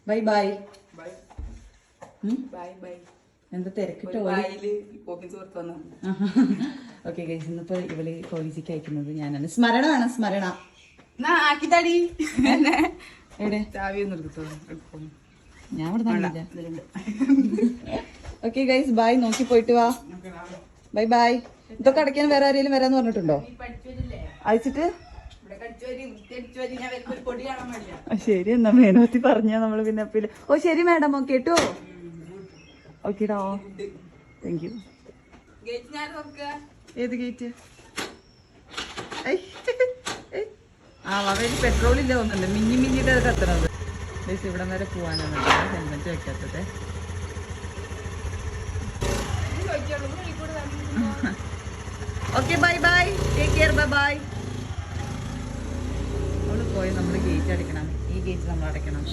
Bye bye. Bye bye. എന്താ തിരക്കിട്ടോ? Okay guys, ഇന്നിപ്പോ ഇവള് കോളേജിലേക്ക് അയക്കുന്നത് ഞാനാണ്. സ്മരണ വേണം, സ്മരണ. ആക്കിത്താടി എവിടെ ഞാൻ ഇവിടെ തന്നില്ല. Okay guys, bye. നോക്കി പോയിട്ട് വാ. Bye bye. ഇതൊക്കെ അടയ്ക്കാൻ വേറെ ആരെങ്കിലും വരാന്ന് പറഞ്ഞിട്ടുണ്ടോ? അയച്ചിട്ട് ശരി എന്നാ മേനോത്തി പറഞ്ഞ നമ്മള് പിന്നെ അപ്പില്ല. ഓ ശരി മാഡം, ഓക്കെ കേട്ടോ. ഓക്കേടാ, താങ്ക് യു. ഏത് ഗേറ്റ്? ആ അവയിൽ പെട്രോൾ ഇല്ല തോന്നുന്നുണ്ട്. മിഞ്ഞിട്ട് അത് കത്തണത്. ഇവിടം വരെ പോവാനാണ് ഹെൽമെറ്റ് വെക്കാത്തത്. Okay bye bye, take care, bye bye. നമ്മള് പോയി നമ്മള് ഗേറ്റ് അടയ്ക്കണം. ഈ ഗേറ്റ് നമ്മൾ അടയ്ക്കണം.